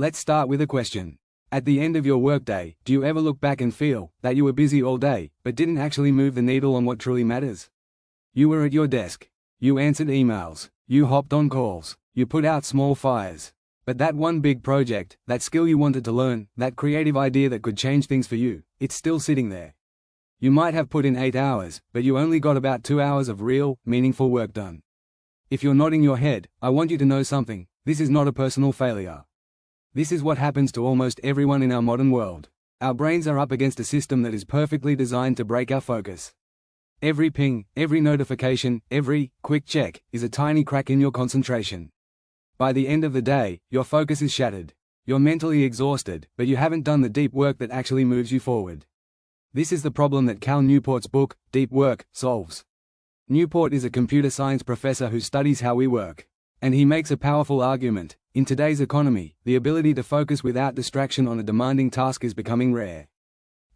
Let's start with a question. At the end of your workday, do you ever look back and feel that you were busy all day, but didn't actually move the needle on what truly matters? You were at your desk. You answered emails. You hopped on calls. You put out small fires. But that one big project, that skill you wanted to learn, that creative idea that could change things for you, it's still sitting there. You might have put in 8 hours, but you only got about 2 hours of real, meaningful work done. If you're nodding your head, I want you to know something. This is not a personal failure. This is what happens to almost everyone in our modern world. Our brains are up against a system that is perfectly designed to break our focus. Every ping, every notification, every quick check is a tiny crack in your concentration. By the end of the day, your focus is shattered. You're mentally exhausted, but you haven't done the deep work that actually moves you forward. This is the problem that Cal Newport's book, Deep Work, solves. Newport is a computer science professor who studies how we work. And he makes a powerful argument. In today's economy, the ability to focus without distraction on a demanding task is becoming rare.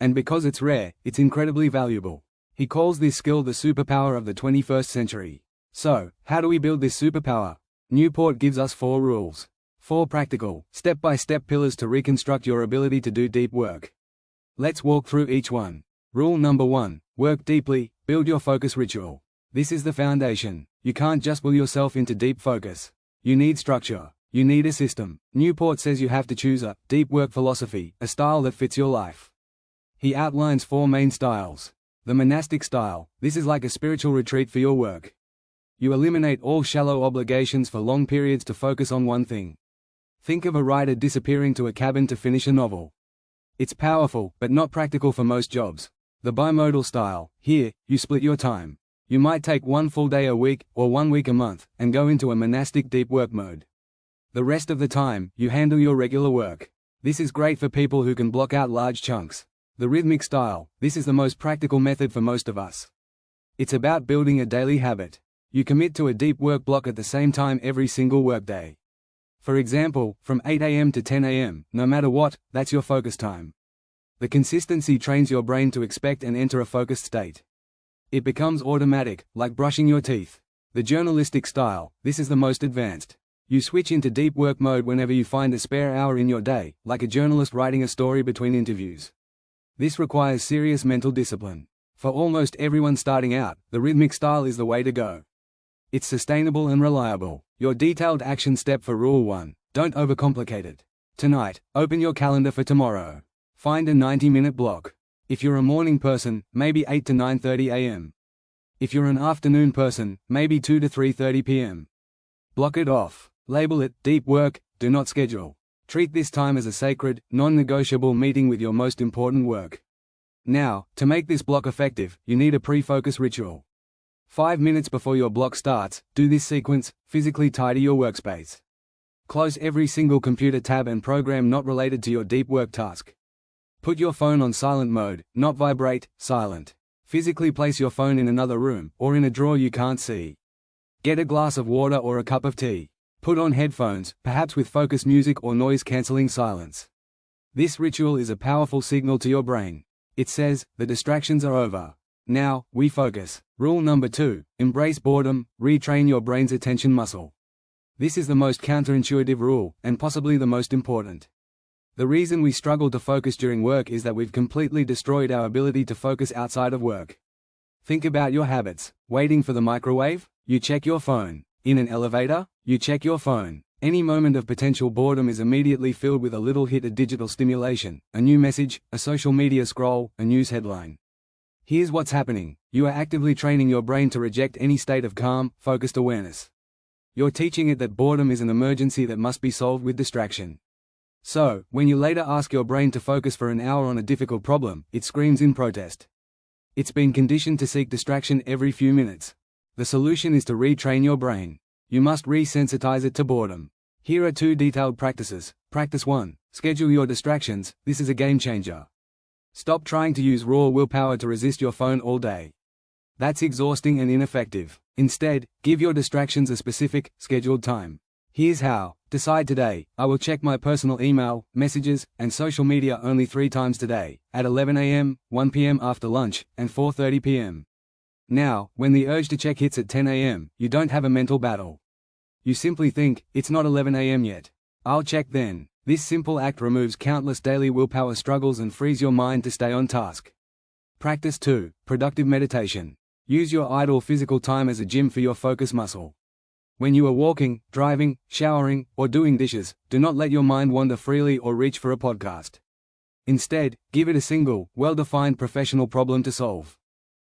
And because it's rare, it's incredibly valuable. He calls this skill the superpower of the 21st century. So, how do we build this superpower? Newport gives us 4 rules. 4 practical, step-by-step pillars to reconstruct your ability to do deep work. Let's walk through each one. Rule number 1, work deeply, build your focus ritual. This is the foundation. You can't just will yourself into deep focus. You need structure. You need a system. Newport says you have to choose a deep work philosophy, a style that fits your life. He outlines 4 main styles. The monastic style, this is like a spiritual retreat for your work. You eliminate all shallow obligations for long periods to focus on one thing. Think of a writer disappearing to a cabin to finish a novel. It's powerful, but not practical for most jobs. The bimodal style, here, you split your time. You might take 1 full day a week, or 1 week a month, and go into a monastic deep work mode. The rest of the time, you handle your regular work. This is great for people who can block out large chunks. The rhythmic style, this is the most practical method for most of us. It's about building a daily habit. You commit to a deep work block at the same time every single workday. For example, from 8 a.m. to 10 a.m., no matter what, that's your focus time. The consistency trains your brain to expect and enter a focused state. It becomes automatic, like brushing your teeth. The journalistic style, this is the most advanced. You switch into deep work mode whenever you find a spare hour in your day, like a journalist writing a story between interviews. This requires serious mental discipline. For almost everyone starting out, the rhythmic style is the way to go. It's sustainable and reliable. Your detailed action step for Rule 1, don't overcomplicate it. Tonight, open your calendar for tomorrow. Find a 90-minute block. If you're a morning person, maybe 8 to 9:30 a.m. If you're an afternoon person, maybe 2 to 3:30 p.m. Block it off. Label it deep work, do not schedule. Treat this time as a sacred, non-negotiable meeting with your most important work. Now, to make this block effective, you need a pre-focus ritual. 5 minutes before your block starts, do this sequence: physically tidy your workspace. Close every single computer tab and program not related to your deep work task. Put your phone on silent mode, not vibrate, silent. Physically place your phone in another room, or in a drawer you can't see. Get a glass of water or a cup of tea. Put on headphones, perhaps with focus music or noise-canceling silence. This ritual is a powerful signal to your brain. It says, the distractions are over. Now, we focus. Rule number 2, embrace boredom, retrain your brain's attention muscle. This is the most counterintuitive rule, and possibly the most important. The reason we struggle to focus during work is that we've completely destroyed our ability to focus outside of work. Think about your habits. Waiting for the microwave? You check your phone. In an elevator? You check your phone. Any moment of potential boredom is immediately filled with a little hit of digital stimulation, a new message, a social media scroll, a news headline. Here's what's happening. You are actively training your brain to reject any state of calm, focused awareness. You're teaching it that boredom is an emergency that must be solved with distraction. So, when you later ask your brain to focus for an hour on a difficult problem, it screams in protest. It's been conditioned to seek distraction every few minutes. The solution is to retrain your brain. You must resensitize it to boredom. Here are 2 detailed practices. Practice 1. Schedule your distractions. This is a game changer. Stop trying to use raw willpower to resist your phone all day. That's exhausting and ineffective. Instead, give your distractions a specific, scheduled time. Here's how. Decide today, I will check my personal email, messages, and social media only 3 times today, at 11 a.m., 1 p.m. after lunch, and 4:30 p.m. Now, when the urge to check hits at 10 a.m., you don't have a mental battle. You simply think, it's not 11 a.m. yet. I'll check then. This simple act removes countless daily willpower struggles and frees your mind to stay on task. Practice 2. Productive meditation. Use your idle physical time as a gym for your focus muscle. When you are walking, driving, showering, or doing dishes, do not let your mind wander freely or reach for a podcast. Instead, give it a single, well-defined professional problem to solve.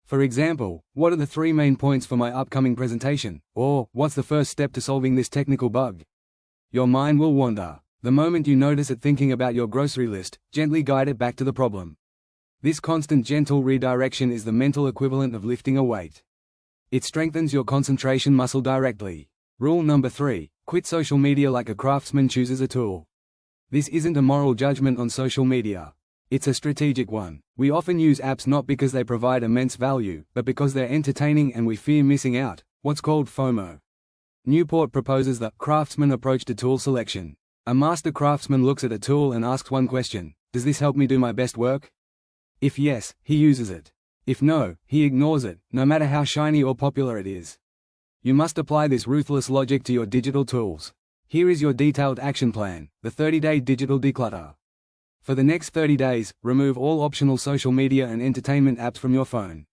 For example, what are the 3 main points for my upcoming presentation? Or, what's the first step to solving this technical bug? Your mind will wander. The moment you notice it thinking about your grocery list, gently guide it back to the problem. This constant gentle redirection is the mental equivalent of lifting a weight. It strengthens your concentration muscle directly. Rule number 3. Quit social media like a craftsman chooses a tool. This isn't a moral judgment on social media. It's a strategic one. We often use apps not because they provide immense value, but because they're entertaining and we fear missing out, what's called FOMO. Newport proposes the Craftsman approach to tool selection. A master craftsman looks at a tool and asks one question: does this help me do my best work? If yes, he uses it. If no, he ignores it, no matter how shiny or popular it is. You must apply this ruthless logic to your digital tools. Here is your detailed action plan, the 30-day digital declutter. For the next 30 days, remove all optional social media and entertainment apps from your phone.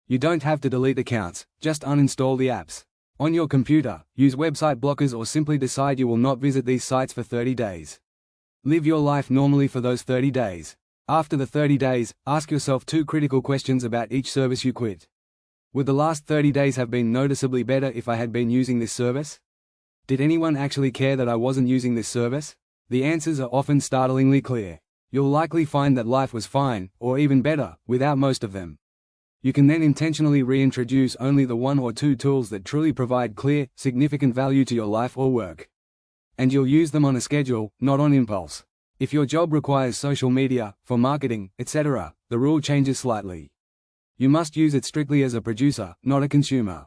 You don't have to delete accounts, just uninstall the apps. On your computer, use website blockers or simply decide you will not visit these sites for 30 days. Live your life normally for those 30 days. After the 30 days, ask yourself 2 critical questions about each service you quit. Would the last 30 days have been noticeably better if I had been using this service? Did anyone actually care that I wasn't using this service? The answers are often startlingly clear. You'll likely find that life was fine, or even better, without most of them. You can then intentionally reintroduce only the 1 or 2 tools that truly provide clear, significant value to your life or work. And you'll use them on a schedule, not on impulse. If your job requires social media, for marketing, etc., the rule changes slightly. You must use it strictly as a producer, not a consumer.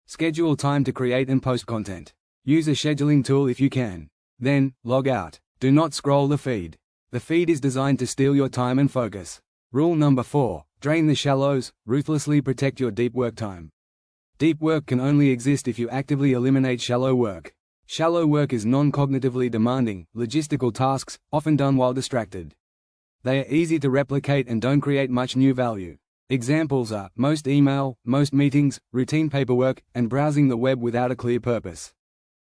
Schedule time to create and post content. Use a scheduling tool if you can. Then, log out. Do not scroll the feed. The feed is designed to steal your time and focus. Rule number 4. Drain the shallows, ruthlessly protect your deep work time. Deep work can only exist if you actively eliminate shallow work. Shallow work is non-cognitively demanding, logistical tasks, often done while distracted. They are easy to replicate and don't create much new value. Examples are most email, most meetings, routine paperwork, and browsing the web without a clear purpose.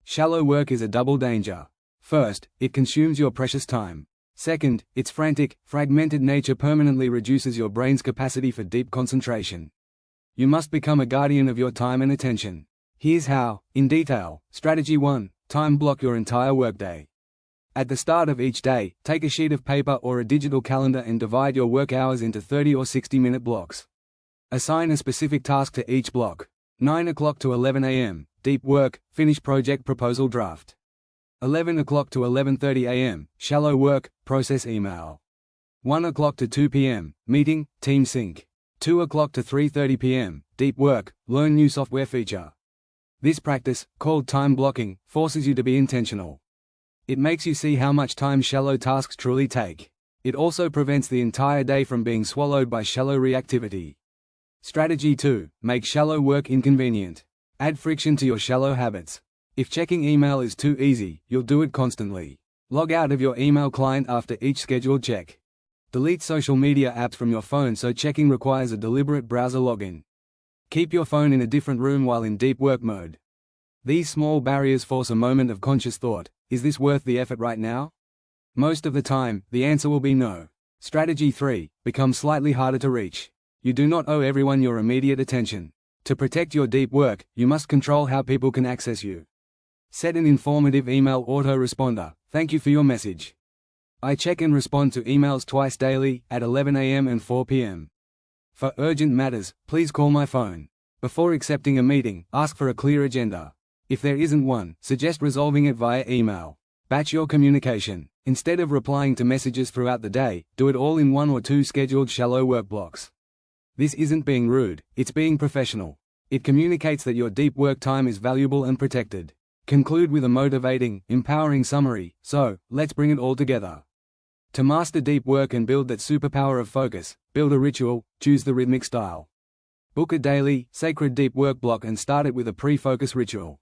Shallow work is a double danger. First, it consumes your precious time. Second, its frantic, fragmented nature permanently reduces your brain's capacity for deep concentration. You must become a guardian of your time and attention. Here's how, in detail. Strategy 1. Time block your entire workday. At the start of each day, take a sheet of paper or a digital calendar and divide your work hours into 30 or 60-minute blocks. Assign a specific task to each block. 9 o'clock to 11 a.m., deep work, finish project proposal draft. 11 o'clock to 11:30 a.m., shallow work, process email. 1 o'clock to 2 p.m., meeting, team sync. 2 o'clock to 3:30 p.m., deep work, learn new software feature. This practice, called time blocking, forces you to be intentional. It makes you see how much time shallow tasks truly take. It also prevents the entire day from being swallowed by shallow reactivity. Strategy 2. Make shallow work inconvenient. Add friction to your shallow habits. If checking email is too easy, you'll do it constantly. Log out of your email client after each scheduled check. Delete social media apps from your phone so checking requires a deliberate browser login. Keep your phone in a different room while in deep work mode. These small barriers force a moment of conscious thought. Is this worth the effort right now? Most of the time, the answer will be no. Strategy 3. Become slightly harder to reach. You do not owe everyone your immediate attention. To protect your deep work, you must control how people can access you. Set an informative email autoresponder. Thank you for your message. I check and respond to emails twice daily, at 11 a.m. and 4 p.m. For urgent matters, please call my phone. Before accepting a meeting, ask for a clear agenda. If there isn't one, suggest resolving it via email. Batch your communication. Instead of replying to messages throughout the day, do it all in 1 or 2 scheduled shallow work blocks. This isn't being rude, it's being professional. It communicates that your deep work time is valuable and protected. Conclude with a motivating, empowering summary. So, let's bring it all together. To master deep work and build that superpower of focus, build a ritual, choose the Rhythmic style. Book a daily, sacred deep work block and start it with a pre-focus ritual.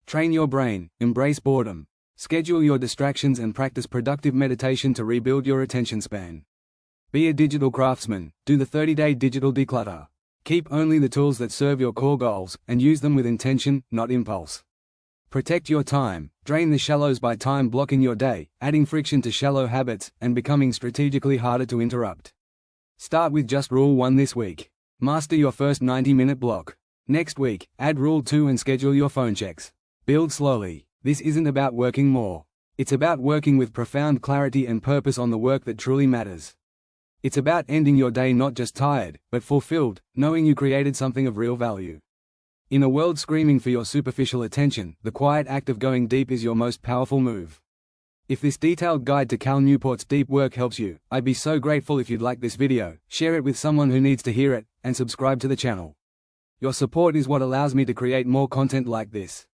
Train your brain, embrace boredom. Schedule your distractions and practice productive meditation to rebuild your attention span. Be a digital craftsman. Do the 30-day digital declutter. Keep only the tools that serve your core goals, and use them with intention, not impulse. Protect your time. Drain the shallows by time blocking your day, adding friction to shallow habits, and becoming strategically harder to interrupt. Start with just Rule 1 this week. Master your first 90-minute block. Next week, add Rule 2 and schedule your phone checks. Build slowly. This isn't about working more. It's about working with profound clarity and purpose on the work that truly matters. It's about ending your day not just tired, but fulfilled, knowing you created something of real value. In a world screaming for your superficial attention, the quiet act of going deep is your most powerful move. If this detailed guide to Cal Newport's deep work helps you, I'd be so grateful if you'd like this video, share it with someone who needs to hear it, and subscribe to the channel. Your support is what allows me to create more content like this.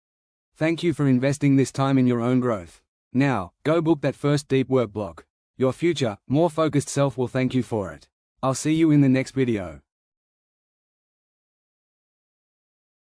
Thank you for investing this time in your own growth. Now, go book that first deep work block. Your future, more focused self will thank you for it. I'll see you in the next video.